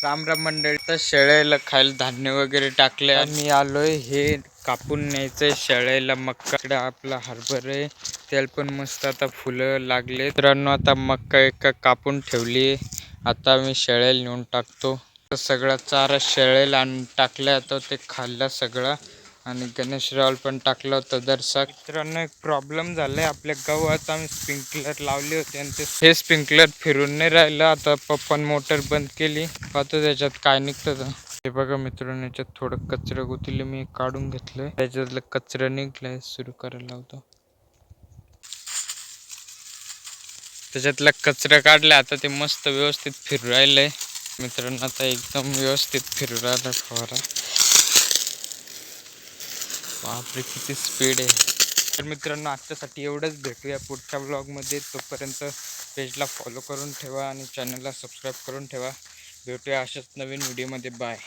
राम राम मंडळी. तर शेळ्याला खायला धान्य वगैरे टाकले आणि मी आलोय हे कापून न्यायचंय शेळ्याला मक्का. आपला हरभरे त्याला पण मस्त आता फुलं लागले. मित्रांनो आता मक्का एका कापून ठेवली, आता मी शेळ्याला नेऊन टाकतो. सगळा चारा शेळ्याला आणून टाकला, आता ते खाल्ला सगळा आणि गणेशराव पण टाकलं होतं दर्शक. मित्रांनो एक प्रॉब्लेम झालाय आपल्या गावात. आम्ही स्प्रिंकलर लावले होते आणि हे स्प्रिंकलर फिरून नाही राहिलं. आता पप्पान मोटर बंद केली, पाहतो त्याच्यात काय निघतं. हे बघा मित्रांनो, याच्यात थोडं कचरा गुतीले मी काढून घेतलंय, त्याच्यातलं कचरा निघलाय. सुरू करायला लावतो. त्याच्यातला कचरा काढला, आता ते मस्त व्यवस्थित फिरू राहिलंय. मित्रांनो आता एकदम व्यवस्थित फिरू राहिला फवारा. बापरे किती स्पीड आहे. तर मित्रांनो आजच्यासाठी एवढंच. भेटूया पुढच्या ब्लॉगमध्ये. तोपर्यंत पेजला फॉलो करून ठेवा आणि चॅनलला सबस्क्राईब करून ठेवा. भेटूया अशाच नवीन व्हिडिओमध्ये. बाय.